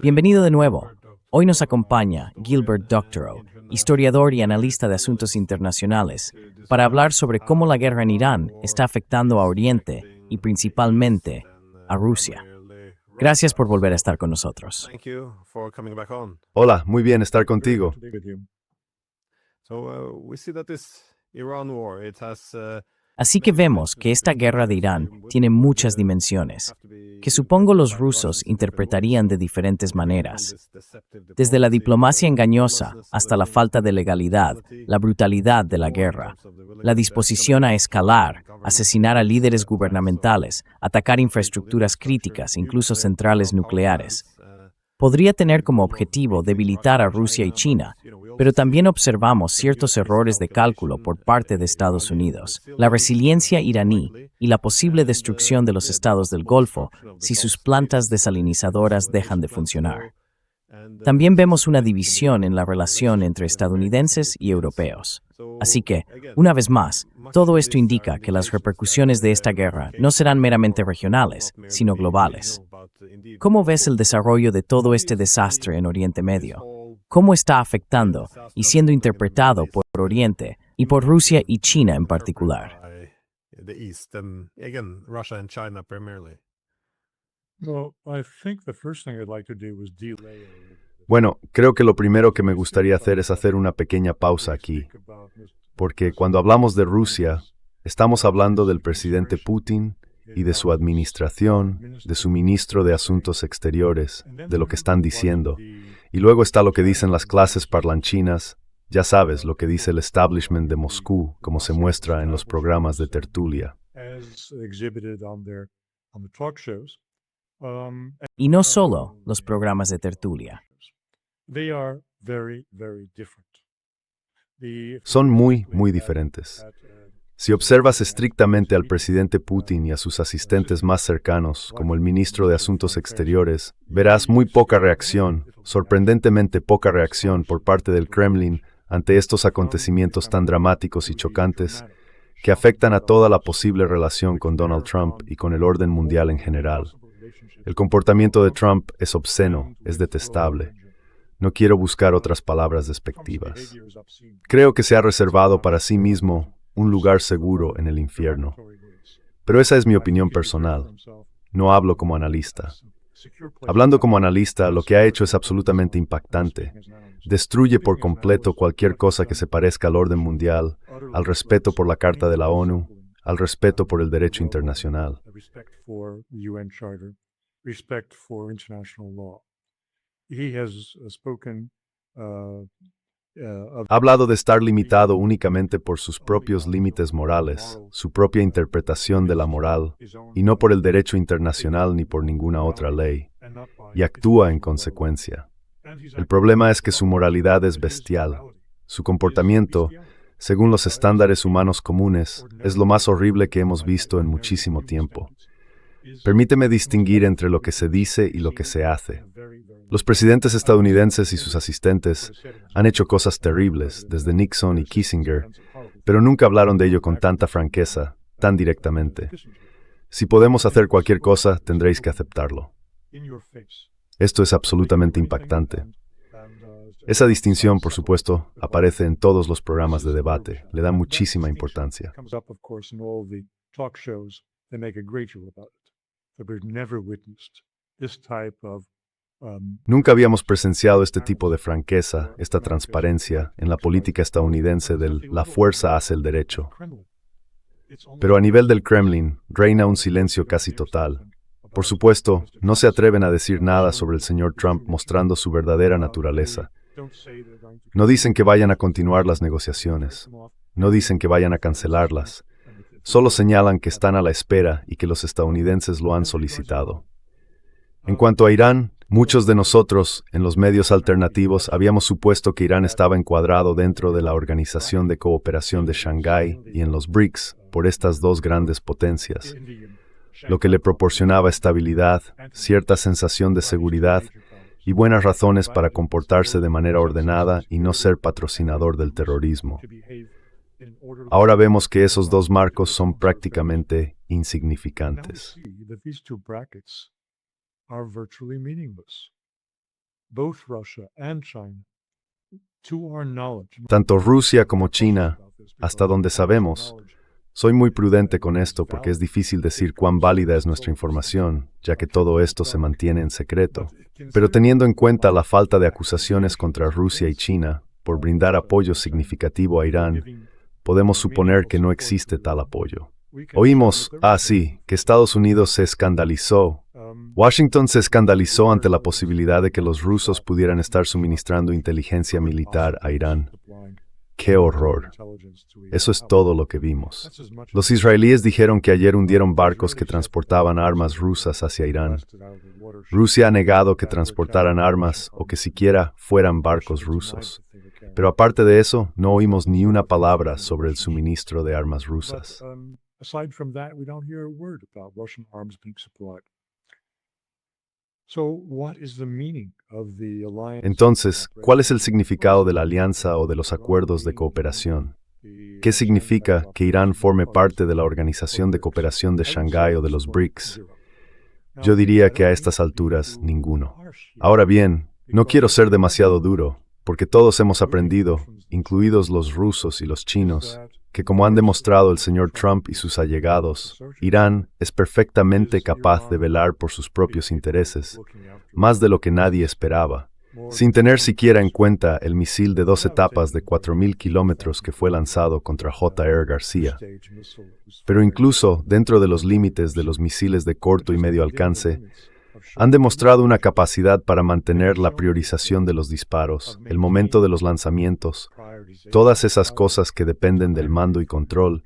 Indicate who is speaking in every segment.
Speaker 1: Bienvenido de nuevo. Hoy nos acompaña Gilbert Doctorow, historiador y analista de asuntos internacionales, para hablar sobre cómo la guerra en Irán está afectando a Oriente y principalmente a Rusia. Gracias por volver a estar con nosotros.
Speaker 2: Hola, muy bien estar contigo.
Speaker 1: Así que vemos que esta guerra de Irán tiene muchas dimensiones, que supongo los rusos interpretarían de diferentes maneras. Desde la diplomacia engañosa hasta la falta de legalidad, la brutalidad de la guerra, la disposición a escalar, asesinar a líderes gubernamentales, atacar infraestructuras críticas, incluso centrales nucleares. Podría tener como objetivo debilitar a Rusia y China, pero también observamos ciertos errores de cálculo por parte de Estados Unidos, la resiliencia iraní y la posible destrucción de los estados del Golfo si sus plantas desalinizadoras dejan de funcionar. También vemos una división en la relación entre estadounidenses y europeos. Así que, una vez más, todo esto indica que las repercusiones de esta guerra no serán meramente regionales, sino globales. ¿Cómo ves el desarrollo de todo este desastre en Oriente Medio? ¿Cómo está afectando y siendo interpretado por Oriente y por Rusia y China en particular?
Speaker 2: Bueno, creo que lo primero que me gustaría hacer es hacer una pequeña pausa aquí, porque cuando hablamos de Rusia, estamos hablando del presidente Putin y de su administración, de su ministro de Asuntos Exteriores, de lo que están diciendo. Y luego está lo que dicen las clases parlanchinas, ya sabes, lo que dice el establishment de Moscú, como se muestra en los programas de tertulia.
Speaker 1: Y no solo los programas de tertulia.
Speaker 2: Son muy, muy diferentes. Si observas estrictamente al presidente Putin y a sus asistentes más cercanos, como el ministro de Asuntos Exteriores, verás muy poca reacción, sorprendentemente poca reacción por parte del Kremlin ante estos acontecimientos tan dramáticos y chocantes que afectan a toda la posible relación con Donald Trump y con el orden mundial en general. El comportamiento de Trump es obsceno, es detestable. No quiero buscar otras palabras despectivas. Creo que se ha reservado para sí mismo un lugar seguro en el infierno. Pero esa es mi opinión personal. No hablo como analista. Hablando como analista, lo que ha hecho es absolutamente impactante. Destruye por completo cualquier cosa que se parezca al orden mundial, al respeto por la Carta de la ONU, al respeto por el derecho internacional. Ha hablado de estar limitado únicamente por sus propios límites morales, su propia interpretación de la moral, y no por el derecho internacional ni por ninguna otra ley, y actúa en consecuencia. El problema es que su moralidad es bestial. Su comportamiento, según los estándares humanos comunes, es lo más horrible que hemos visto en muchísimo tiempo. Permíteme distinguir entre lo que se dice y lo que se hace. Los presidentes estadounidenses y sus asistentes han hecho cosas terribles, desde Nixon y Kissinger, pero nunca hablaron de ello con tanta franqueza, tan directamente. Si podemos hacer cualquier cosa, tendréis que aceptarlo. Esto es absolutamente impactante. Esa distinción, por supuesto, aparece en todos los programas de debate. Le da muchísima importancia. Nunca habíamos presenciado este tipo de franqueza, esta transparencia, en la política estadounidense del la fuerza hace el derecho. Pero a nivel del Kremlin, reina un silencio casi total. Por supuesto, no se atreven a decir nada sobre el señor Trump mostrando su verdadera naturaleza. No dicen que vayan a continuar las negociaciones. No dicen que vayan a cancelarlas. Solo señalan que están a la espera y que los estadounidenses lo han solicitado. En cuanto a Irán, muchos de nosotros, en los medios alternativos, habíamos supuesto que Irán estaba encuadrado dentro de la Organización de Cooperación de Shanghái y en los BRICS por estas dos grandes potencias, lo que le proporcionaba estabilidad, cierta sensación de seguridad y buenas razones para comportarse de manera ordenada y no ser patrocinador del terrorismo. Ahora vemos que esos dos marcos son prácticamente insignificantes.
Speaker 3: are virtually meaningless. Both Russia and China, to our knowledge,
Speaker 2: Tanto Rusia como China, hasta donde sabemos, soy muy prudente con esto porque es difícil decir cuán válida es nuestra información, ya que todo esto se mantiene en secreto. Pero teniendo en cuenta la falta de acusaciones contra Rusia y China por brindar apoyo significativo a Irán, podemos suponer que no existe tal apoyo. Oímos, sí, que Estados Unidos se escandalizó. Washington se escandalizó ante la posibilidad de que los rusos pudieran estar suministrando inteligencia militar a Irán. ¡Qué horror! Eso es todo lo que vimos. Los israelíes dijeron que ayer hundieron barcos que transportaban armas rusas hacia Irán. Rusia ha negado que transportaran armas o que siquiera fueran barcos rusos. Pero aparte de eso, no oímos ni una palabra sobre el suministro de armas rusas.
Speaker 3: Aside from that, we don't hear a word about Russian arms being supplied.
Speaker 2: Entonces, ¿cuál es el significado de la alianza o de los acuerdos de cooperación? ¿Qué significa que Irán forme parte de la Organización de Cooperación de Shanghái o de los BRICS? Yo diría que a estas alturas, ninguno. Ahora bien, no quiero ser demasiado duro, porque todos hemos aprendido, incluidos los rusos y los chinos, que como han demostrado el señor Trump y sus allegados, Irán es perfectamente capaz de velar por sus propios intereses, más de lo que nadie esperaba, sin tener siquiera en cuenta el misil de 2 etapas de 4.000 kilómetros que fue lanzado contra J.R. García. Pero incluso dentro de los límites de los misiles de corto y medio alcance, han demostrado una capacidad para mantener la priorización de los disparos, el momento de los lanzamientos, todas esas cosas que dependen del mando y control,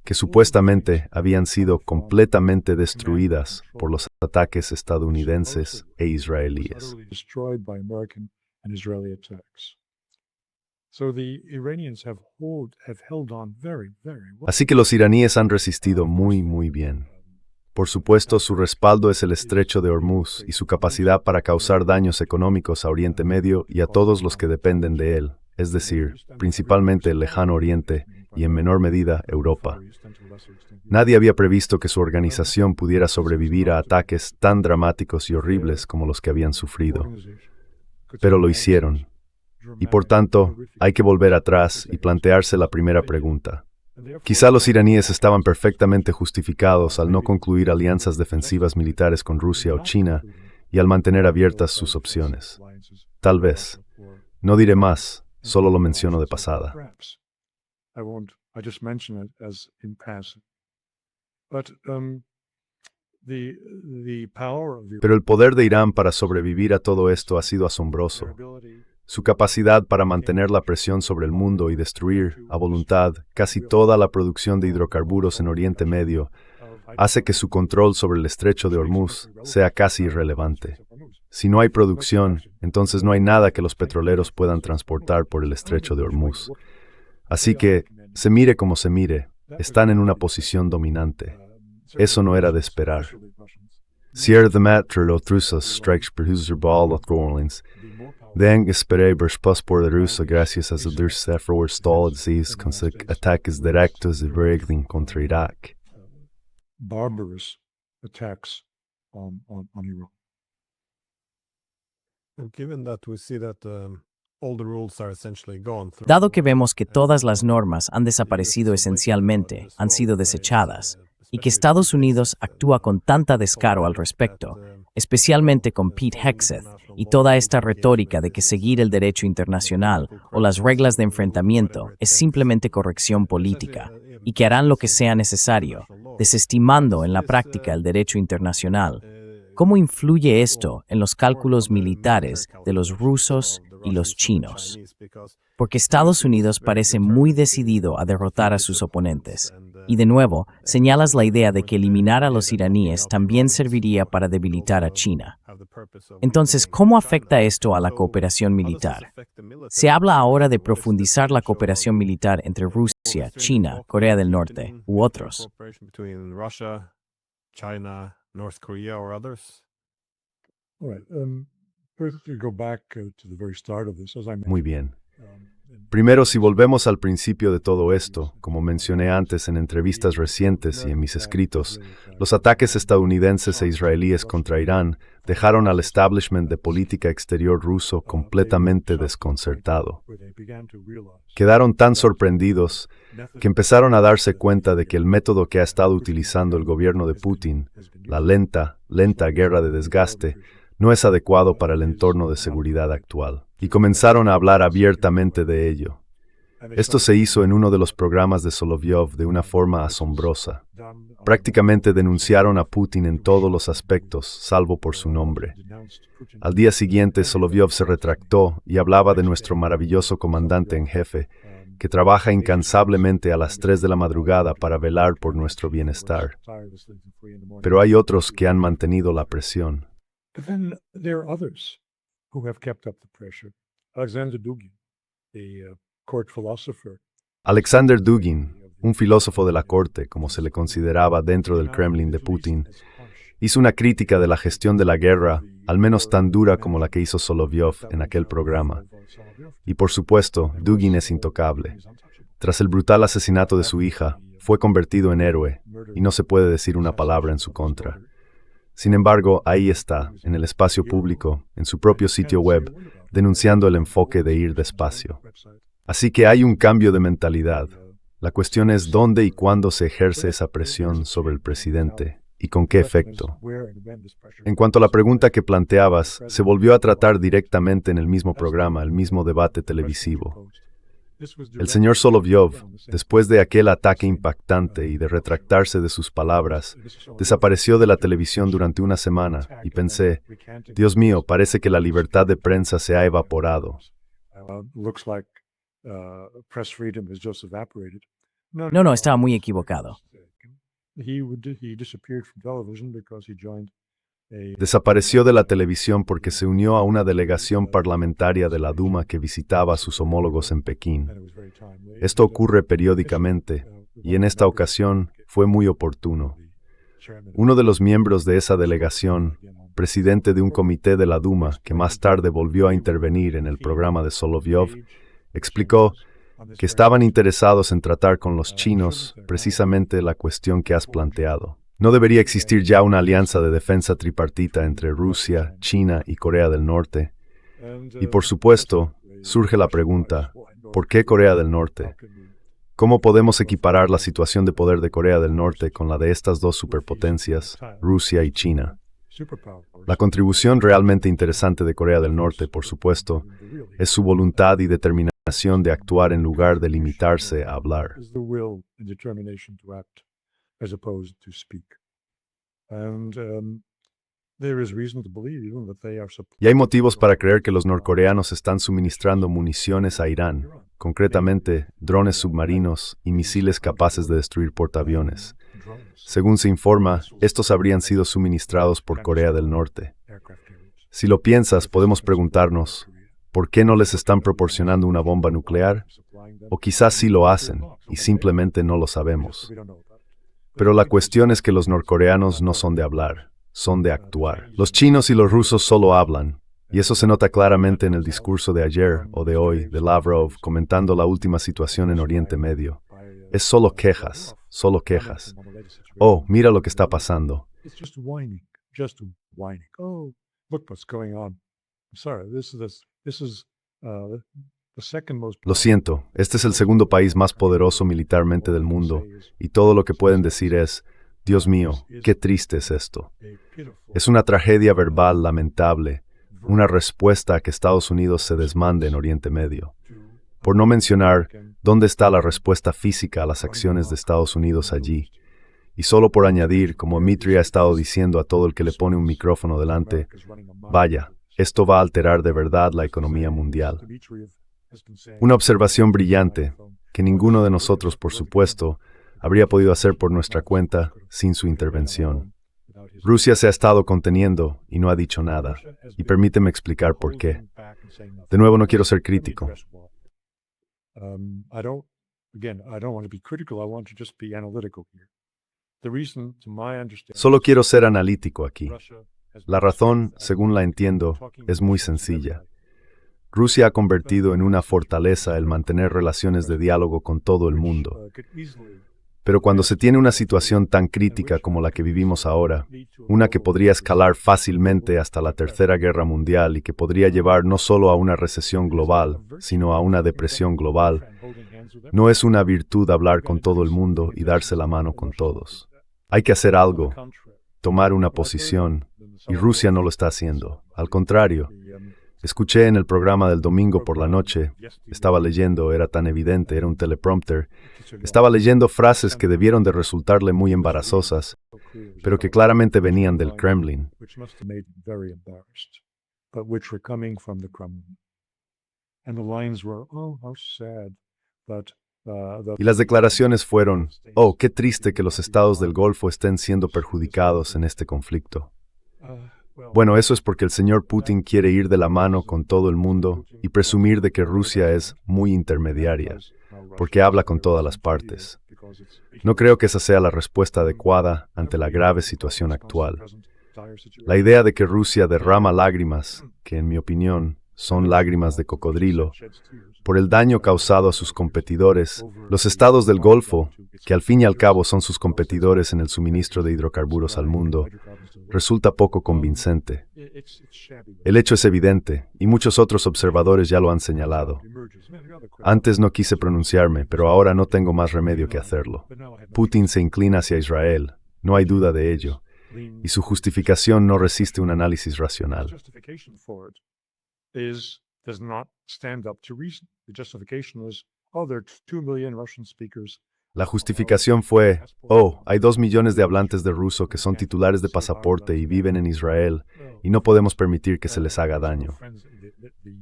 Speaker 2: que supuestamente habían sido completamente destruidas por los ataques estadounidenses e israelíes. Así que los iraníes han resistido muy bien. Por supuesto, su respaldo es el estrecho de Hormuz y su capacidad para causar daños económicos a Oriente Medio y a todos los que dependen de él, es decir, principalmente el Lejano Oriente y en menor medida Europa. Nadie había previsto que su organización pudiera sobrevivir a ataques tan dramáticos y horribles como los que habían sufrido. Pero lo hicieron. Y por tanto, hay que volver atrás y plantearse la primera pregunta. Quizá los iraníes estaban perfectamente justificados al no concluir alianzas defensivas militares con Rusia o China y al mantener abiertas sus opciones. Tal vez. No diré más, solo lo menciono de pasada. Pero el poder de Irán para sobrevivir a todo esto ha sido asombroso. Su capacidad para mantener la presión sobre el mundo y destruir, a voluntad, casi toda la producción de hidrocarburos en Oriente Medio, hace que su control sobre el estrecho de Hormuz sea casi irrelevante. Si no hay producción, entonces no hay nada que los petroleros puedan transportar por el estrecho de Hormuz. Así que, se mire como se mire, están en una posición dominante. Eso no era de esperar. Sierra de Matre los rusos strikes producer ball of Orleans. Den esperé por la Rusia gracias a sus esfuerzos con sus ataques directos de Berlín contra Irak.
Speaker 3: Barbarous attacks on Iran.
Speaker 1: Dado que vemos que todas las normas han desaparecido esencialmente, han sido desechadas, y que Estados Unidos actúa con tanta descaro al respecto, especialmente con Pete Hegseth y toda esta retórica de que seguir el derecho internacional o las reglas de enfrentamiento es simplemente corrección política, y que harán lo que sea necesario, desestimando en la práctica el derecho internacional. ¿Cómo influye esto en los cálculos militares de los rusos y los chinos? Porque Estados Unidos parece muy decidido a derrotar a sus oponentes. Y de nuevo, señalas la idea de que eliminar a los iraníes también serviría para debilitar a China. Entonces, ¿cómo afecta esto a la cooperación militar? Se habla ahora de profundizar la cooperación militar entre Rusia, China, Corea del Norte u otros.
Speaker 2: Muy bien. Primero, si volvemos al principio de todo esto, como mencioné antes en entrevistas recientes y en mis escritos, los ataques estadounidenses e israelíes contra Irán dejaron al establishment de política exterior ruso completamente desconcertado. Quedaron tan sorprendidos que empezaron a darse cuenta de que el método que ha estado utilizando el gobierno de Putin, la lenta guerra de desgaste, no es adecuado para el entorno de seguridad actual. Y comenzaron a hablar abiertamente de ello. Esto se hizo en uno de los programas de Solovyov de una forma asombrosa. Prácticamente denunciaron a Putin en todos los aspectos, salvo por su nombre. Al día siguiente, Solovyov se retractó y hablaba de nuestro maravilloso comandante en jefe, que trabaja incansablemente a las 3 de la madrugada para velar por nuestro bienestar. Pero hay otros que han mantenido la presión.
Speaker 3: But then there are others who have kept up the pressure. Alexander Dugin, a court philosopher.
Speaker 2: Alexander Dugin, un filósofo de la corte, como se le consideraba dentro del Kremlin de Putin, hizo una crítica de la gestión de la guerra, al menos tan dura como la que hizo Solovyov en aquel programa. Y por supuesto, Dugin es intocable. Tras el brutal asesinato de su hija, fue convertido en héroe, y no se puede decir una palabra en su contra. Sin embargo, ahí está, en el espacio público, en su propio sitio web, denunciando el enfoque de ir despacio. Así que hay un cambio de mentalidad. La cuestión es dónde y cuándo se ejerce esa presión sobre el presidente y con qué efecto. En cuanto a la pregunta que planteabas, se volvió a tratar directamente en el mismo programa, el mismo debate televisivo. El señor Solovyov, después de aquel ataque impactante y de retractarse de sus palabras, desapareció de la televisión durante una semana y pensé, Dios mío, parece que la libertad de prensa se ha evaporado.
Speaker 1: No, estaba muy equivocado.
Speaker 2: Desapareció de la televisión porque se unió a una delegación parlamentaria de la Duma que visitaba a sus homólogos en Pekín. Esto ocurre periódicamente, y en esta ocasión fue muy oportuno. Uno de los miembros de esa delegación, presidente de un comité de la Duma que más tarde volvió a intervenir en el programa de Solovyov, explicó que estaban interesados en tratar con los chinos precisamente la cuestión que has planteado. No debería existir ya una alianza de defensa tripartita entre Rusia, China y Corea del Norte. Y por supuesto, surge la pregunta, ¿por qué Corea del Norte? ¿Cómo podemos equiparar la situación de poder de Corea del Norte con la de estas dos superpotencias, Rusia y China? La contribución realmente interesante de Corea del Norte, por supuesto, es su voluntad y determinación de actuar en lugar de limitarse a hablar.
Speaker 3: As opposed to speak. And there is reason to believe even that they are
Speaker 2: Y hay motivos para creer que los norcoreanos están suministrando municiones a Irán, concretamente drones submarinos y misiles capaces de destruir portaaviones. Según se informa, estos habrían sido suministrados por Corea del Norte. Si lo piensas, podemos preguntarnos, ¿por qué no les están proporcionando una bomba nuclear? O quizás sí lo hacen, y simplemente no lo sabemos. Pero la cuestión es que los norcoreanos no son de hablar, son de actuar. Los chinos y los rusos solo hablan, y eso se nota claramente en el discurso de ayer o de hoy de Lavrov comentando la última situación en Oriente Medio. Es solo quejas, solo quejas. Oh, mira lo que está pasando. Lo siento, este es el segundo país más poderoso militarmente del mundo, y todo lo que pueden decir es, Dios mío, qué triste es esto. Es una tragedia verbal lamentable, una respuesta a que Estados Unidos se desmande en Oriente Medio. Por no mencionar, ¿dónde está la respuesta física a las acciones de Estados Unidos allí? Y solo por añadir, como Dmitry ha estado diciendo a todo el que le pone un micrófono delante, vaya, esto va a alterar de verdad la economía mundial. Una observación brillante, que ninguno de nosotros, por supuesto, habría podido hacer por nuestra cuenta sin su intervención. Rusia se ha estado conteniendo y no ha dicho nada, y permíteme explicar por qué. De nuevo, no quiero ser crítico. Solo quiero ser analítico aquí. La razón, según la entiendo, es muy sencilla. Rusia ha convertido en una fortaleza el mantener relaciones de diálogo con todo el mundo. Pero cuando se tiene una situación tan crítica como la que vivimos ahora, una que podría escalar fácilmente hasta la Tercera Guerra Mundial y que podría llevar no solo a una recesión global, sino a una depresión global, no es una virtud hablar con todo el mundo y darse la mano con todos. Hay que hacer algo, tomar una posición, y Rusia no lo está haciendo. Al contrario, escuché en el programa del domingo por la noche, estaba leyendo, era tan evidente, era un teleprompter, estaba leyendo frases que debieron de resultarle muy embarazosas, pero que claramente venían del Kremlin. Y las declaraciones fueron, oh, qué triste que los estados del Golfo estén siendo perjudicados en este conflicto. Bueno, eso es porque el señor Putin quiere ir de la mano con todo el mundo y presumir de que Rusia es muy intermediaria, porque habla con todas las partes. No creo que esa sea la respuesta adecuada ante la grave situación actual. La idea de que Rusia derrama lágrimas, que en mi opinión son lágrimas de cocodrilo, por el daño causado a sus competidores, los estados del Golfo, que al fin y al cabo son sus competidores en el suministro de hidrocarburos al mundo, resulta poco convincente. El hecho es evidente, y muchos otros observadores ya lo han señalado. Antes no quise pronunciarme, pero ahora no tengo más remedio que hacerlo. Putin se inclina hacia Israel, no hay duda de ello, y su justificación no resiste un análisis racional. La justificación fue, oh, hay 2 millones de hablantes de ruso que son titulares de pasaporte y viven en Israel, y no podemos permitir que se les haga daño.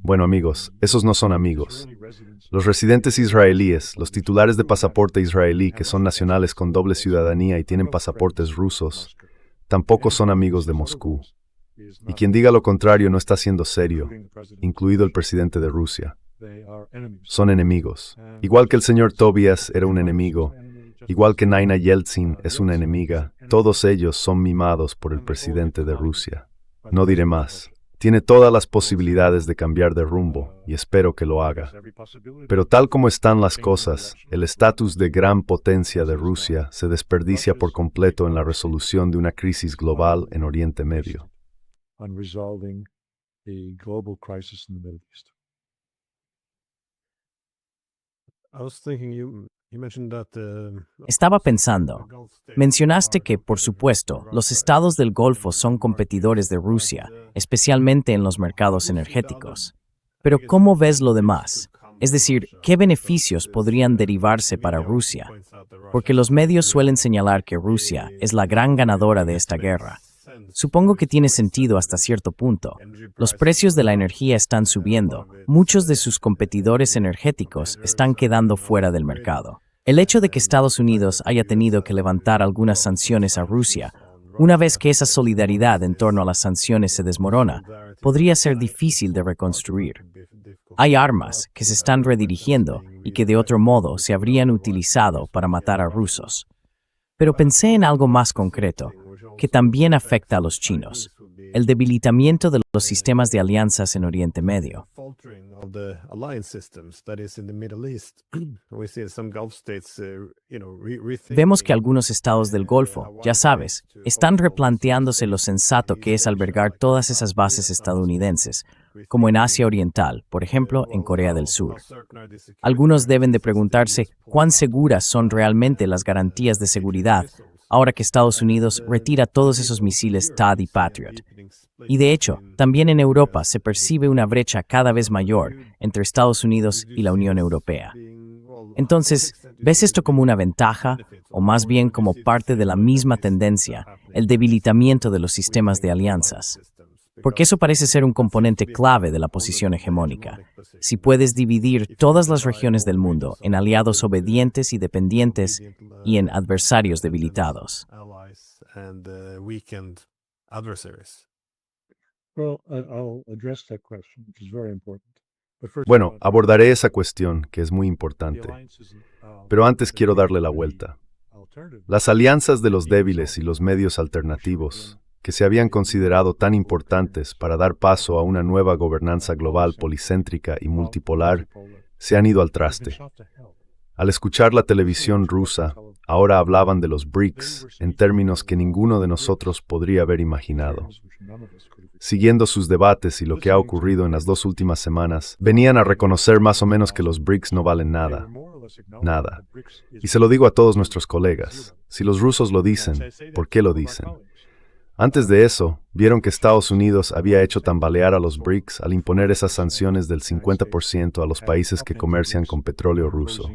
Speaker 2: Bueno, amigos, esos no son amigos. Los residentes israelíes, los titulares de pasaporte israelí que son nacionales con doble ciudadanía y tienen pasaportes rusos, tampoco son amigos de Moscú. Y quien diga lo contrario no está siendo serio, incluido el presidente de Rusia. Son enemigos. Igual que el señor Tobias era un enemigo, igual que Naina Yeltsin es una enemiga, todos ellos son mimados por el presidente de Rusia. No diré más. Tiene todas las posibilidades de cambiar de rumbo, y espero que lo haga. Pero tal como están las cosas, el estatus de gran potencia de Rusia se desperdicia por completo en la resolución de una crisis global en Oriente Medio.
Speaker 1: Estaba pensando, mencionaste que, por supuesto, los estados del Golfo son competidores de Rusia, especialmente en los mercados energéticos. Pero ¿cómo ves lo demás? Es decir, ¿qué beneficios podrían derivarse para Rusia? Porque los medios suelen señalar que Rusia es la gran ganadora de esta guerra. Supongo que tiene sentido hasta cierto punto. Los precios de la energía están subiendo. Muchos de sus competidores energéticos están quedando fuera del mercado. El hecho de que Estados Unidos haya tenido que levantar algunas sanciones a Rusia, una vez que esa solidaridad en torno a las sanciones se desmorona, podría ser difícil de reconstruir. Hay armas que se están redirigiendo y que de otro modo se habrían utilizado para matar a rusos. Pero pensé en algo más concreto, que también afecta a los chinos, el debilitamiento de los sistemas de alianzas en Oriente Medio. Vemos que algunos estados del Golfo, ya sabes, están replanteándose lo sensato que es albergar todas esas bases estadounidenses, como en Asia Oriental, por ejemplo, en Corea del Sur. Algunos deben de preguntarse cuán seguras son realmente las garantías de seguridad ahora que Estados Unidos retira todos esos misiles THAAD y Patriot. Y de hecho, también en Europa se percibe una brecha cada vez mayor entre Estados Unidos y la Unión Europea. Entonces, ¿ves esto como una ventaja o más bien como parte de la misma tendencia, el debilitamiento de los sistemas de alianzas? Porque eso parece ser un componente clave de la posición hegemónica. Si puedes dividir todas las regiones del mundo en aliados obedientes y dependientes y en adversarios debilitados.
Speaker 2: Bueno, abordaré esa cuestión, que es muy importante. Pero antes quiero darle la vuelta. Las alianzas de los débiles y los medios alternativos, que se habían considerado tan importantes para dar paso a una nueva gobernanza global policéntrica y multipolar, se han ido al traste. Al escuchar la televisión rusa, ahora hablaban de los BRICS en términos que ninguno de nosotros podría haber imaginado. Siguiendo sus debates y lo que ha ocurrido en las 2 últimas semanas, venían a reconocer más o menos que los BRICS no valen nada. Nada. Y se lo digo a todos nuestros colegas. Si los rusos lo dicen, ¿por qué lo dicen? Antes de eso, vieron que Estados Unidos había hecho tambalear a los BRICS al imponer esas sanciones del 50% a los países que comercian con petróleo ruso.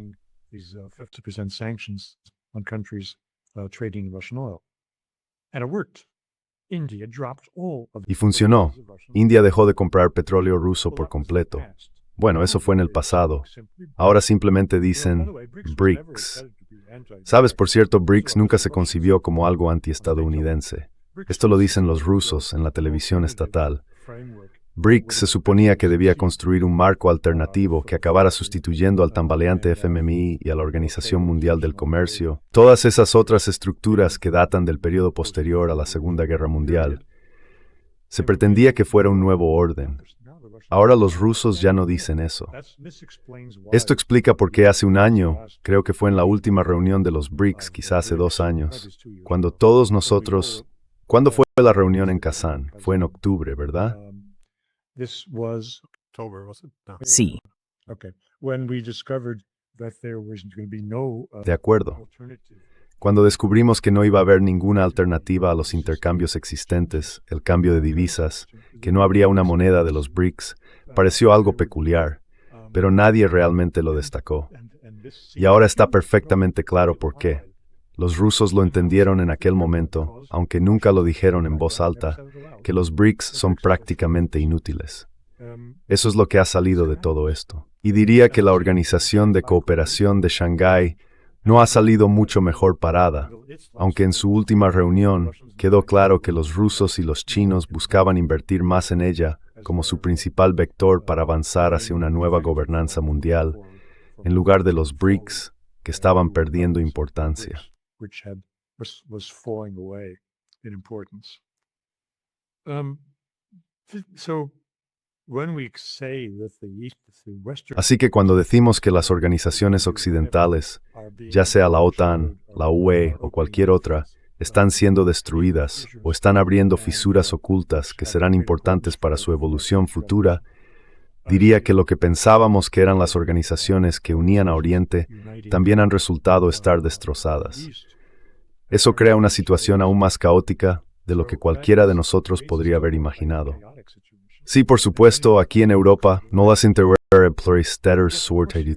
Speaker 2: Y funcionó. India dejó de comprar petróleo ruso por completo. Bueno, eso fue en el pasado. Ahora simplemente dicen BRICS. Sabes, por cierto, BRICS nunca se concibió como algo antiestadounidense. Esto lo dicen los rusos en la televisión estatal. BRICS se suponía que debía construir un marco alternativo que acabara sustituyendo al tambaleante FMI y a la Organización Mundial del Comercio, todas esas otras estructuras que datan del periodo posterior a la Segunda Guerra Mundial. Se pretendía que fuera un nuevo orden. Ahora los rusos ya no dicen eso. Esto explica por qué hace un año, creo que fue en la última reunión de los BRICS, quizá hace 2 años, cuando todos nosotros... ¿Cuándo fue la reunión en Kazán? Fue en octubre, ¿verdad?
Speaker 1: Sí.
Speaker 2: De acuerdo. Cuando descubrimos que no iba a haber ninguna alternativa a los intercambios existentes, el cambio de divisas, que no habría una moneda de los BRICS, pareció algo peculiar, pero nadie realmente lo destacó. Y ahora está perfectamente claro por qué. Los rusos lo entendieron en aquel momento, aunque nunca lo dijeron en voz alta, que los BRICS son prácticamente inútiles. Eso es lo que ha salido de todo esto. Y diría que la Organización de Cooperación de Shanghái no ha salido mucho mejor parada, aunque en su última reunión quedó claro que los rusos y los chinos buscaban invertir más en ella como su principal vector para avanzar hacia una nueva gobernanza mundial, en lugar de los BRICS, que estaban perdiendo importancia. Así que cuando decimos que las organizaciones occidentales, ya sea la OTAN, la UE o cualquier otra, están siendo destruidas o están abriendo fisuras ocultas que serán importantes para su evolución futura, diría que lo que pensábamos que eran las organizaciones que unían a Oriente también han resultado estar destrozadas. Eso crea una situación aún más caótica de lo que cualquiera de nosotros podría haber imaginado. Sí, por supuesto, aquí en Europa no las pluristater sorte de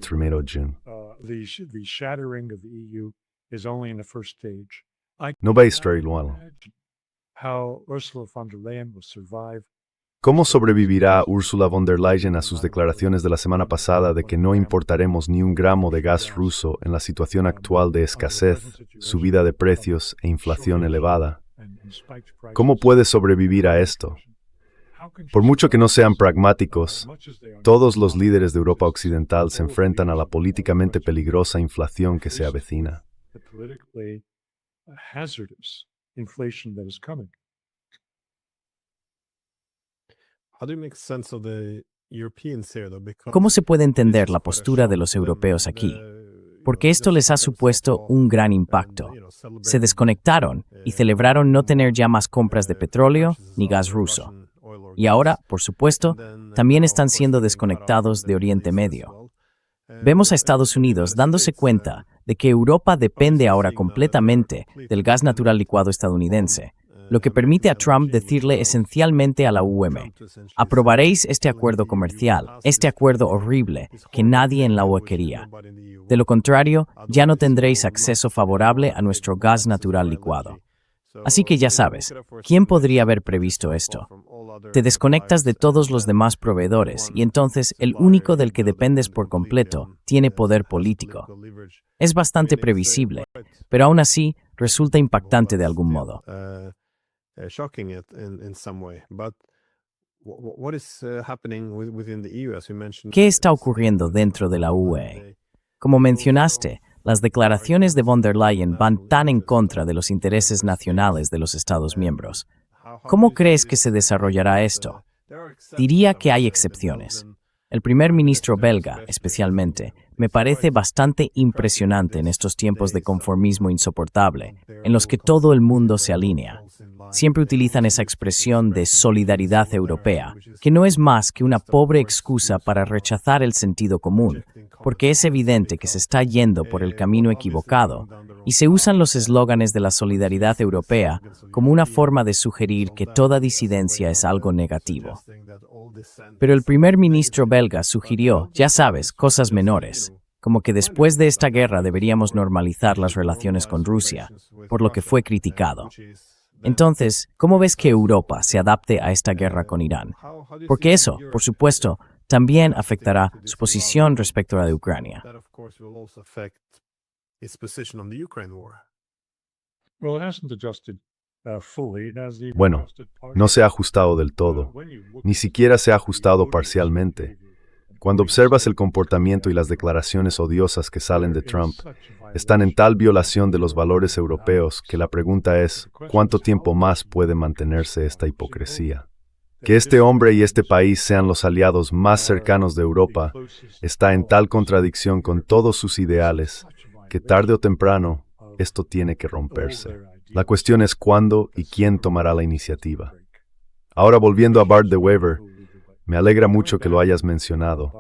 Speaker 2: no veis igual. ¿Cómo sobrevivirá Ursula von der Leyen a sus declaraciones de la semana pasada de que no importaremos ni un gramo de gas ruso en la situación actual de escasez, subida de precios e inflación elevada? ¿Cómo puede sobrevivir a esto? Por mucho que no sean pragmáticos, todos los líderes de Europa Occidental se enfrentan a la políticamente peligrosa inflación que se avecina.
Speaker 1: ¿Cómo se puede entender la postura de los europeos aquí? Porque esto les ha supuesto un gran impacto. Se desconectaron y celebraron no tener ya más compras de petróleo ni gas ruso. Y ahora, por supuesto, también están siendo desconectados de Oriente Medio. Vemos a Estados Unidos dándose cuenta de que Europa depende ahora completamente del gas natural licuado estadounidense, lo que permite a Trump decirle esencialmente a la UM, aprobaréis este acuerdo comercial, este acuerdo horrible que nadie en la UE quería. De lo contrario, ya no tendréis acceso favorable a nuestro gas natural licuado. Así que ya sabes, ¿quién podría haber previsto esto? Te desconectas de todos los demás proveedores y entonces el único del que dependes por completo tiene poder político. Es bastante previsible, pero aún así resulta impactante de algún modo. ¿Qué está ocurriendo dentro de la UE? Como mencionaste, las declaraciones de von der Leyen van tan en contra de los intereses nacionales de los Estados miembros. ¿Cómo crees que se desarrollará esto? Diría que hay excepciones. El primer ministro belga, especialmente, me parece bastante impresionante en estos tiempos de conformismo insoportable, en los que todo el mundo se alinea. Siempre utilizan esa expresión de solidaridad europea, que no es más que una pobre excusa para rechazar el sentido común, porque es evidente que se está yendo por el camino equivocado, y se usan los eslóganes de la solidaridad europea como una forma de sugerir que toda disidencia es algo negativo. Pero el primer ministro belga sugirió, ya sabes, cosas menores, como que después de esta guerra deberíamos normalizar las relaciones con Rusia, por lo que fue criticado. Entonces, ¿cómo ves que Europa se adapte a esta guerra con Irán? Porque eso, por supuesto, también afectará su posición respecto a la de Ucrania.
Speaker 3: Well, it hasn't adjusted fully. It hasn't even
Speaker 2: Bueno,
Speaker 3: adjusted
Speaker 2: no se ha
Speaker 3: partially.
Speaker 2: ajustado del todo,
Speaker 3: When you look
Speaker 2: ni
Speaker 3: at
Speaker 2: siquiera se ha
Speaker 3: the
Speaker 2: ajustado
Speaker 3: voting
Speaker 2: parcialmente.
Speaker 3: behavior,
Speaker 2: Cuando observas el comportamiento y las declaraciones odiosas que salen de
Speaker 3: there is
Speaker 2: Trump,
Speaker 3: such a
Speaker 2: están en
Speaker 3: violation
Speaker 2: tal
Speaker 3: of
Speaker 2: violación de los
Speaker 3: European
Speaker 2: valores europeos que la pregunta es, ¿cuánto tiempo más puede mantenerse esta hipocresía? Que este hombre y este país sean los aliados más cercanos de Europa está en tal contradicción con todos sus ideales que tarde o temprano esto tiene que romperse. La cuestión es cuándo y quién tomará la iniciativa. Ahora volviendo a Bart de Wever, me alegra mucho que lo hayas mencionado.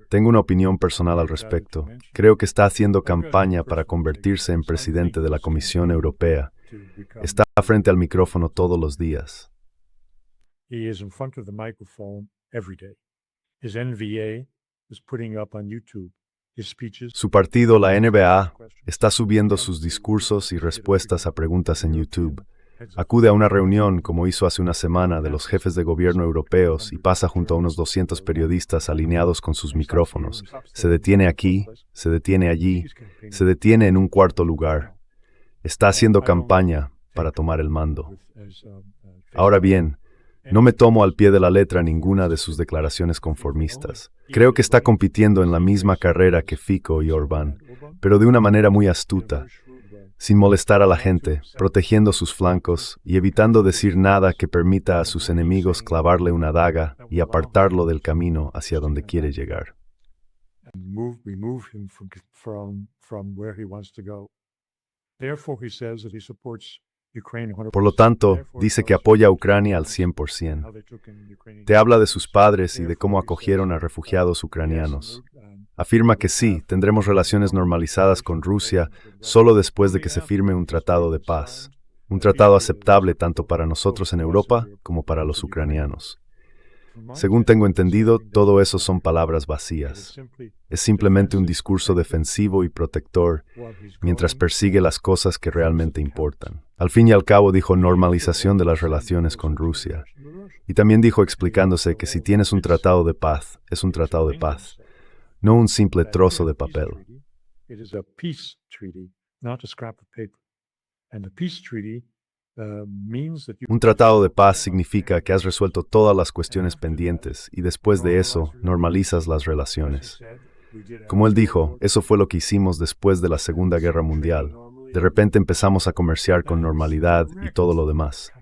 Speaker 2: Tengo una opinión personal al respecto. Creo que está haciendo campaña para convertirse en presidente de la Comisión Europea. Está frente al micrófono todos los días.
Speaker 3: He is in front of the microphone every day. His NVA is putting up on YouTube his speeches.
Speaker 2: Su partido, la NBA, está subiendo sus discursos y respuestas a preguntas en YouTube. Acude a una reunión, como hizo hace una semana, de los jefes de gobierno europeos y pasa junto a unos 200 periodistas alineados con sus micrófonos. Se detiene aquí, se detiene allí, se detiene en un cuarto lugar. Está haciendo campaña para tomar el mando. Ahora bien, no me tomo al pie de la letra ninguna de sus declaraciones conformistas. Creo que está compitiendo en la misma carrera que Fico y Orbán, pero de una manera muy astuta, sin molestar a la gente, protegiendo sus flancos y evitando decir nada que permita a sus enemigos clavarle una daga y apartarlo del camino hacia donde quiere llegar.
Speaker 3: Remove him from where he wants to go. Therefore, he says that he supports Ukraine 100%.
Speaker 2: Por lo tanto,
Speaker 3: Therefore,
Speaker 2: dice
Speaker 3: he
Speaker 2: que
Speaker 3: tells
Speaker 2: apoya a
Speaker 3: you
Speaker 2: Ucrania al
Speaker 3: how
Speaker 2: 100%.
Speaker 3: they took in Ukrainian
Speaker 2: Te habla de sus padres y de cómo acogieron a refugiados ucranianos. Afirma que sí, tendremos relaciones normalizadas con Rusia solo después de que se firme un tratado de paz, un tratado aceptable tanto para nosotros en Europa como para los ucranianos. Según tengo entendido, todo eso son palabras vacías. Es simplemente un discurso defensivo y protector mientras persigue las cosas que realmente importan. Al fin y al cabo dijo normalización de las relaciones con Rusia. Y también dijo explicándose que si tienes un tratado de paz, es un tratado de paz, no un simple trozo de papel.
Speaker 3: It is a peace treaty, not a scrap of paper. And the peace treaty means that you
Speaker 2: Un tratado de paz significa que has resuelto todas las cuestiones pendientes y después de eso normalizas las relaciones. Como él dijo, eso fue lo que hicimos después de la Segunda Guerra Mundial. De repente empezamos a comerciar con normalidad y todo lo demás.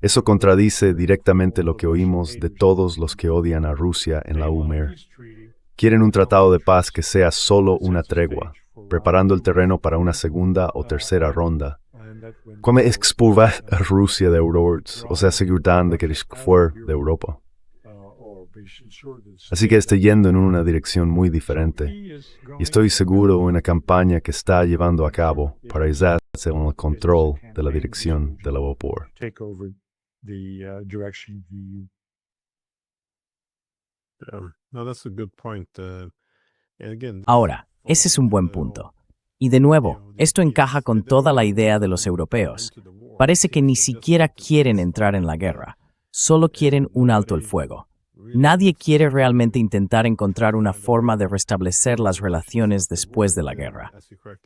Speaker 2: Eso contradice directamente lo que oímos de todos los que odian a Rusia en la UMER. Quieren un tratado de paz que sea solo una tregua, preparando el terreno para una segunda o tercera ronda. ¿Cómo expulsar a Rusia de Europa? O sea, asegurar de que es fuera de Europa. Así que está yendo en una dirección muy diferente. Y estoy seguro en una campaña que está llevando a cabo para exercerse en el control de la dirección de la OPOR.
Speaker 3: take over the direction of the EU.
Speaker 4: No, that's a good point.
Speaker 1: Ahora, ese es un buen punto. Y de nuevo, esto encaja con toda la idea de los europeos. Parece que ni siquiera quieren entrar en la guerra, solo quieren un alto el fuego. Nadie quiere realmente intentar encontrar una forma de restablecer las relaciones después de la guerra.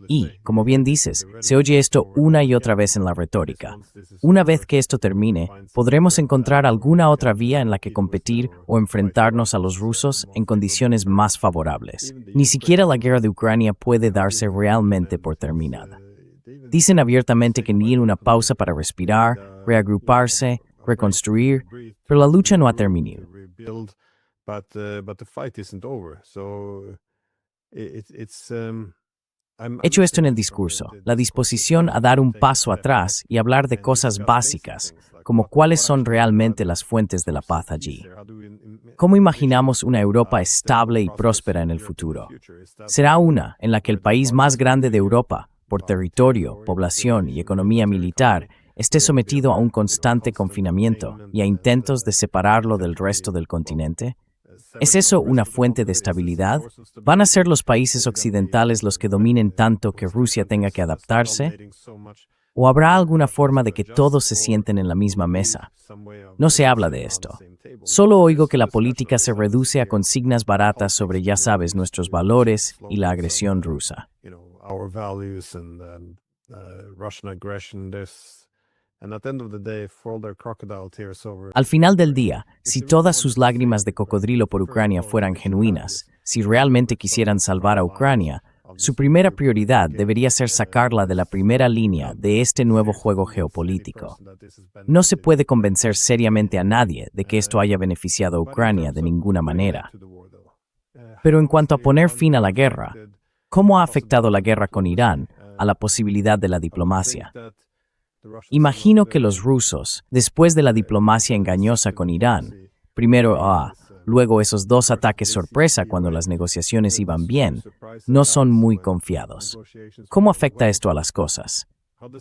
Speaker 1: Y, como bien dices, se oye esto una y otra vez en la retórica. Una vez que esto termine, podremos encontrar alguna otra vía en la que competir o enfrentarnos a los rusos en condiciones más favorables. Ni siquiera la guerra de Ucrania puede darse realmente por terminada. Dicen abiertamente que quieren una pausa para respirar, reagruparse, reconstruir, pero la lucha no ha terminado. Hecho esto en el discurso, la disposición a dar un paso atrás y hablar de cosas básicas, como cuáles son realmente las fuentes de la paz allí. ¿Cómo imaginamos una Europa estable y próspera en el futuro? Será una en la que el país más grande de Europa, por territorio, población y economía militar, esté sometido a un constante confinamiento y a intentos de separarlo del resto del continente? ¿Es eso una fuente de estabilidad? ¿Van a ser los países occidentales los que dominen tanto que Rusia tenga que adaptarse? ¿O habrá alguna forma de que todos se sienten en la misma mesa? No se habla de esto. Solo oigo que la política se reduce a consignas baratas sobre, ya sabes, nuestros valores y la agresión rusa. Al final del día, si todas sus lágrimas de cocodrilo por Ucrania fueran genuinas, si realmente quisieran salvar a Ucrania, su primera prioridad debería ser sacarla de la primera línea de este nuevo juego geopolítico. No se puede convencer seriamente a nadie de que esto haya beneficiado a Ucrania de ninguna manera. Pero en cuanto a poner fin a la guerra, ¿cómo ha afectado la guerra con Irán a la posibilidad de la diplomacia? Imagino que los rusos, después de la diplomacia engañosa con Irán, primero luego esos 2 ataques sorpresa cuando las negociaciones iban bien, no son muy confiados. ¿Cómo afecta esto a las cosas?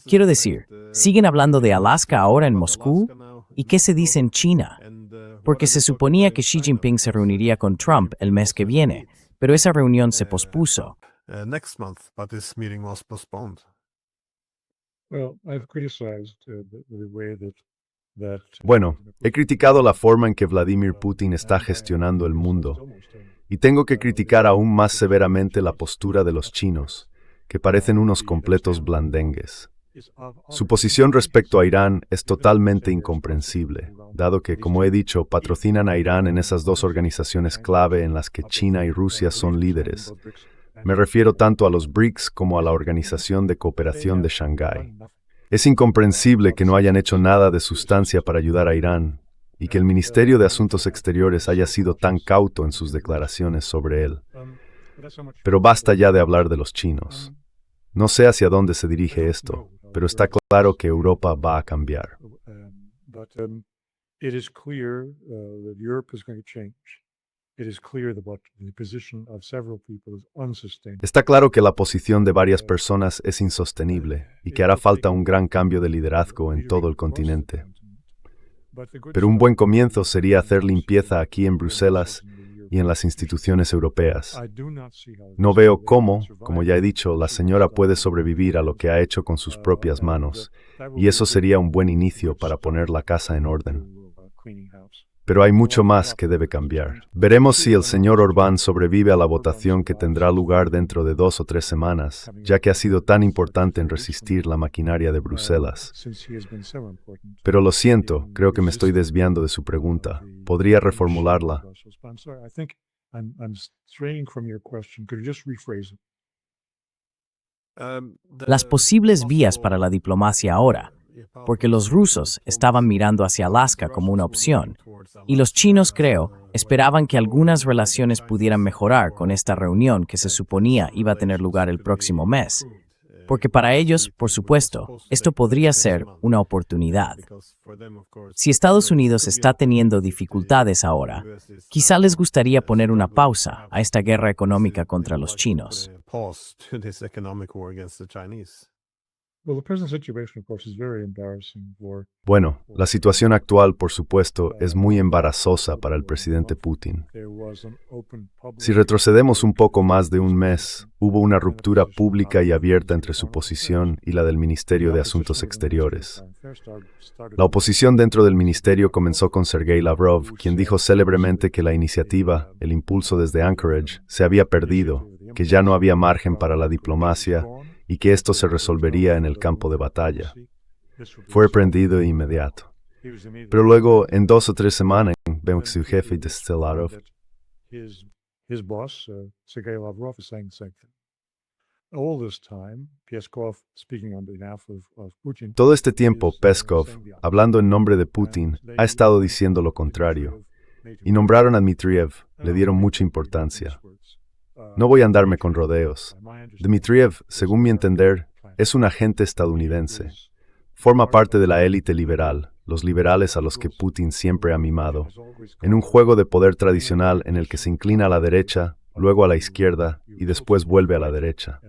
Speaker 1: Quiero decir, ¿siguen hablando de Alaska ahora en Moscú? ¿Y qué se dice en China? Porque se suponía que Xi Jinping se reuniría con Trump el mes que viene, pero esa reunión se pospuso.
Speaker 2: Bueno, he criticado la forma en que Vladimir Putin está gestionando el mundo, y tengo que criticar aún más severamente la postura de los chinos, que parecen unos completos blandengues. Su posición respecto a Irán es totalmente incomprensible, dado que, como he dicho, patrocinan a Irán en esas 2 organizaciones clave en las que China y Rusia son líderes. Me refiero tanto a los BRICS como a la Organización de Cooperación de Shanghái. Es incomprensible que no hayan hecho nada de sustancia para ayudar a Irán y que el Ministerio de Asuntos Exteriores haya sido tan cauto en sus declaraciones sobre él. Pero basta ya de hablar de los chinos. No sé hacia dónde se dirige esto, pero está claro que Europa va a cambiar. Está claro que la posición de varias personas es insostenible y que hará falta un gran cambio de liderazgo en todo el continente. Pero un buen comienzo sería hacer limpieza aquí en Bruselas y en las instituciones europeas. No veo cómo, como ya he dicho, la señora puede sobrevivir a lo que ha hecho con sus propias manos, y eso sería un buen inicio para poner la casa en orden. Pero hay mucho más que debe cambiar. Veremos si el señor Orbán sobrevive a la votación que tendrá lugar dentro de 2 o 3 semanas, ya que ha sido tan importante en resistir la maquinaria de Bruselas. Pero lo siento, creo que me estoy desviando de su pregunta. ¿Podría reformularla?
Speaker 1: Las posibles vías para la diplomacia ahora, porque los rusos estaban mirando hacia Alaska como una opción, y los chinos, creo, esperaban que algunas relaciones pudieran mejorar con esta reunión que se suponía iba a tener lugar el próximo mes, porque para ellos, por supuesto, esto podría ser una oportunidad. Si Estados Unidos está teniendo dificultades ahora, quizá les gustaría poner una pausa a esta guerra económica contra los chinos.
Speaker 2: Bueno, la situación actual, por supuesto, es muy embarazosa para el presidente Putin. Si retrocedemos un poco más de un mes, hubo una ruptura pública y abierta entre su posición y la del Ministerio de Asuntos Exteriores. La oposición dentro del ministerio comenzó con Sergei Lavrov, quien dijo célebremente que la iniciativa, el impulso desde Anchorage, se había perdido, que ya no había margen para la diplomacia y que esto se resolvería en el campo de batalla. Fue reprendido de inmediato. Pero luego, en 2 o 3 semanas, vemos que su jefe de Lavrov
Speaker 3: all this time, Peskov, speaking on behalf of Putin,
Speaker 2: Todo este tiempo, Peskov, hablando en nombre de Putin, ha estado diciendo lo contrario. Y nombraron a Dmitriev, le dieron mucha importancia. No voy a andarme con rodeos. Dmitriev, según mi entender, es un agente estadounidense. Forma parte de la élite liberal, los liberales a los que Putin siempre ha mimado, en un juego de poder tradicional en el que se inclina a la derecha, luego a la izquierda y después vuelve a la derecha.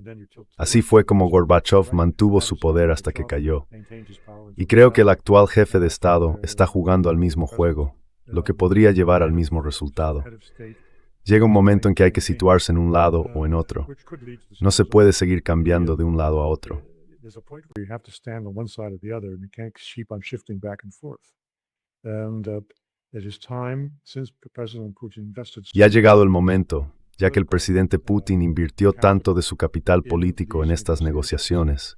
Speaker 2: Así fue como Gorbachev mantuvo su poder hasta que cayó. Y creo que el actual jefe de Estado está jugando al mismo juego, lo que podría llevar al mismo resultado. Llega un momento en que hay que situarse en un lado o en otro. No se puede seguir cambiando de un lado a otro.
Speaker 3: There's a point where you have to stand on one side or the other, and you can't keep on shifting back and forth. And it is time, since President Putin invested.
Speaker 2: Y ha llegado el momento, ya que el presidente Putin invirtió tanto de su capital político en estas negociaciones.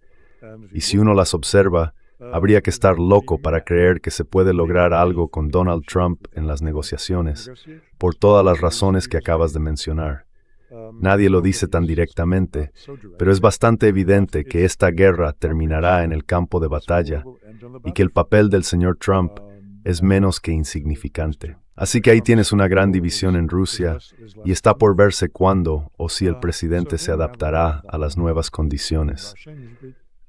Speaker 2: Y si uno las observa, habría que estar loco para creer que se puede lograr algo con Donald Trump en las negociaciones, por todas las razones que acabas de mencionar. Nadie lo dice tan directamente, pero es bastante evidente que esta guerra terminará en el campo de batalla y que el papel del señor Trump es menos que insignificante. Así que ahí tienes una gran división en Rusia y está por verse cuándo o si el presidente se adaptará a las nuevas condiciones.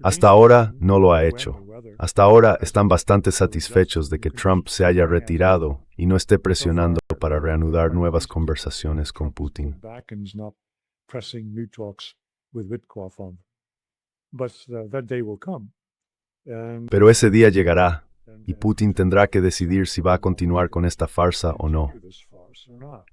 Speaker 2: Hasta ahora no lo ha hecho. Hasta ahora están bastante satisfechos de que Trump se haya retirado y no esté presionando para reanudar nuevas conversaciones con Putin. Pero ese día llegará y Putin tendrá que decidir si va a continuar con esta farsa o no.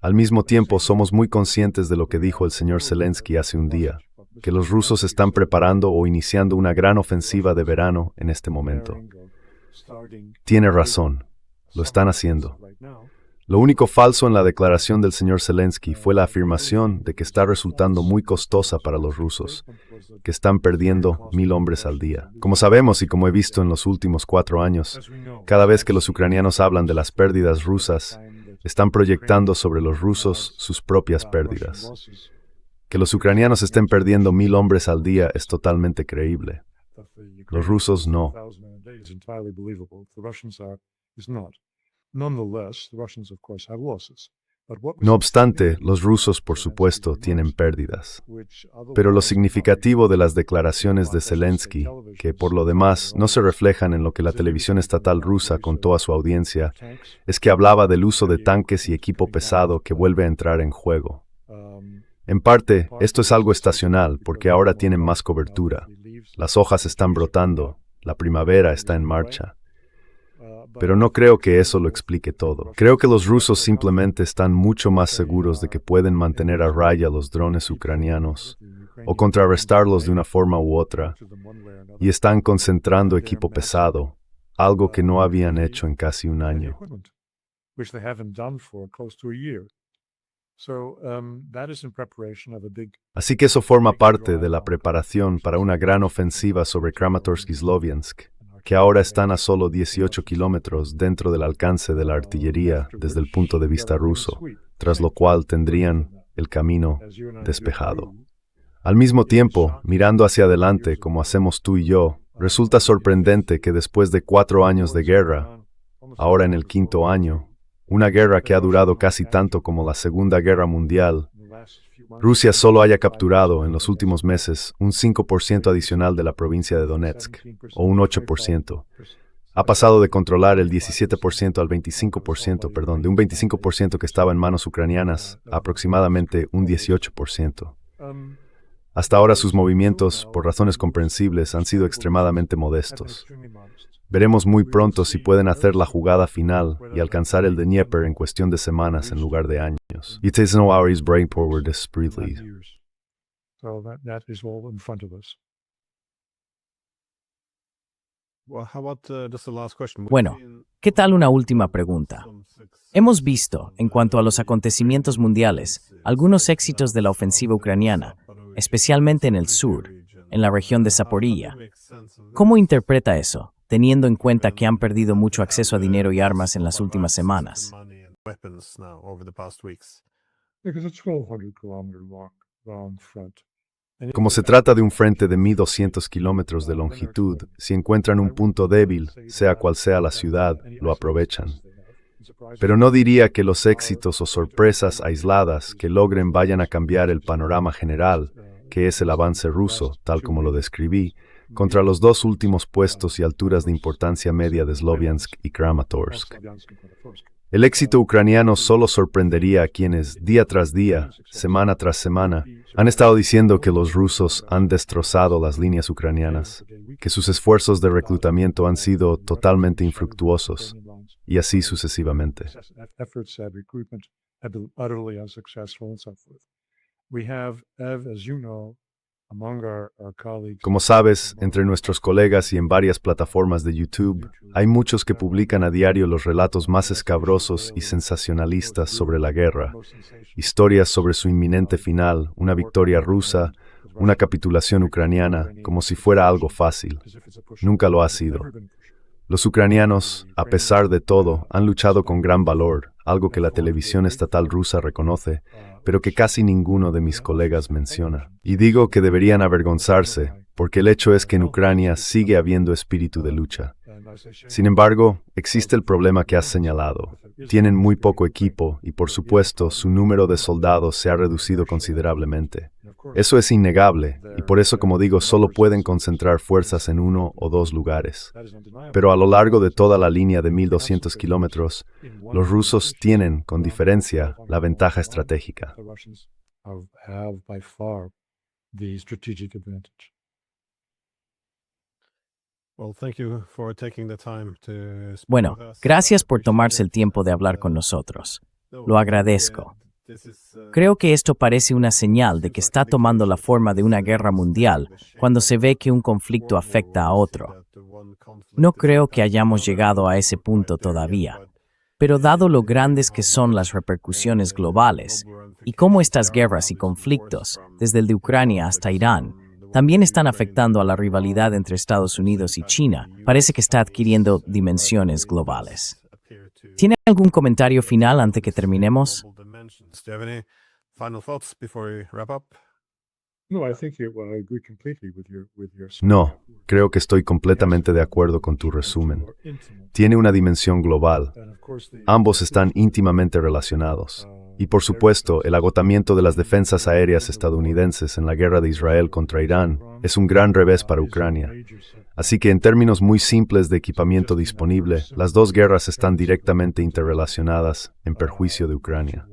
Speaker 2: Al mismo tiempo, somos muy conscientes de lo que dijo el señor Zelensky hace un día, que los rusos están preparando o iniciando una gran ofensiva de verano en este momento. Tiene razón, lo están haciendo. Lo único falso en la declaración del señor Zelensky fue la afirmación de que está resultando muy costosa para los rusos, que están perdiendo 1,000 hombres al día. Como sabemos y como he visto en los últimos 4 años, cada vez que los ucranianos hablan de las pérdidas rusas, están proyectando sobre los rusos sus propias pérdidas. Que los ucranianos estén perdiendo 1,000 hombres al día es totalmente creíble. Los rusos no. No obstante, los rusos, por supuesto, tienen pérdidas. Pero lo significativo de las declaraciones de Zelensky, que por lo demás no se reflejan en lo que la televisión estatal rusa contó a su audiencia, es que hablaba del uso de tanques y equipo pesado que vuelve a entrar en juego. En parte, esto es algo estacional porque ahora tienen más cobertura. Las hojas están brotando, la primavera está en marcha. Pero no creo que eso lo explique todo. Creo que los rusos simplemente están mucho más seguros de que pueden mantener a raya los drones ucranianos o contrarrestarlos de una forma u otra, y están concentrando equipo pesado, algo que no habían hecho en casi un año. Así que eso forma parte de la preparación para una gran ofensiva sobre Kramatorsk y Sloviansk, que ahora están a solo 18 kilómetros dentro del alcance de la artillería desde el punto de vista ruso, tras lo cual tendrían el camino despejado. Al mismo tiempo, mirando hacia adelante como hacemos tú y yo, resulta sorprendente que después de 4 años de guerra, ahora en el 5º año, una guerra que ha durado casi tanto como la Segunda Guerra Mundial, Rusia solo haya capturado en los últimos meses un 5% adicional de la provincia de Donetsk, o un 8%. Ha pasado de controlar el 17% al 25%, de un 25% que estaba en manos ucranianas a aproximadamente un 18%. Hasta ahora sus movimientos, por razones comprensibles, han sido extremadamente modestos. Veremos muy pronto si pueden hacer la jugada final y alcanzar el Dnieper en cuestión de semanas en lugar de años. It is no hours break forward desperately.
Speaker 3: So that is all in front of us.
Speaker 1: Bueno, ¿qué tal una última pregunta? Hemos visto, en cuanto a los acontecimientos mundiales, algunos éxitos de la ofensiva ucraniana, especialmente en el sur, en la región de Zaporilla. ¿Cómo interpreta eso, teniendo en cuenta que han perdido mucho acceso a dinero y armas en las últimas semanas?
Speaker 3: Because it's 1,200 kilometer long front.
Speaker 2: Como se trata de un frente de 1.200 kilómetros de longitud, si encuentran un punto débil, sea cual sea la ciudad, lo aprovechan. Pero no diría que los éxitos o sorpresas aisladas que logren vayan a cambiar el panorama general, que es el avance ruso, tal como lo describí, contra los dos últimos puestos y alturas de importancia media de Sloviansk y Kramatorsk. El éxito ucraniano solo sorprendería a quienes, día tras día, semana tras semana, han estado diciendo que los rusos han destrozado las líneas ucranianas, que sus esfuerzos de reclutamiento han sido totalmente infructuosos, y así sucesivamente. Como sabes, entre nuestros colegas y en varias plataformas de YouTube, hay muchos que publican a diario los relatos más escabrosos y sensacionalistas sobre la guerra, historias sobre su inminente final, una victoria rusa, una capitulación ucraniana, como si fuera algo fácil. Nunca lo ha sido. Los ucranianos, a pesar de todo, han luchado con gran valor, algo que la televisión estatal rusa reconoce, pero que casi ninguno de mis colegas menciona. Y digo que deberían avergonzarse, porque el hecho es que en Ucrania sigue habiendo espíritu de lucha. Sin embargo, existe el problema que has señalado. Tienen muy poco equipo y, por supuesto, su número de soldados se ha reducido considerablemente. Eso es innegable, y por eso, como digo, solo pueden concentrar fuerzas en uno o dos lugares. Pero a lo largo de toda la línea de 1.200 kilómetros, los rusos tienen, con diferencia, la ventaja estratégica.
Speaker 1: Bueno, gracias por tomarse el tiempo de hablar con nosotros. Lo agradezco. Creo que esto parece una señal de que está tomando la forma de una guerra mundial cuando se ve que un conflicto afecta a otro. No creo que hayamos llegado a ese punto todavía, pero dado lo grandes que son las repercusiones globales y cómo estas guerras y conflictos, desde el de Ucrania hasta Irán, también están afectando a la rivalidad entre Estados Unidos y China, parece que está adquiriendo dimensiones globales. ¿Tiene algún comentario final antes que terminemos?
Speaker 2: No, creo que estoy completamente de acuerdo con tu resumen. Tiene una dimensión global. Ambos están íntimamente relacionados. Y por supuesto, el agotamiento de las defensas aéreas estadounidenses en la guerra de Israel contra Irán es un gran revés para Ucrania. Así que en términos muy simples de equipamiento disponible, las dos guerras están directamente interrelacionadas en perjuicio de Ucrania.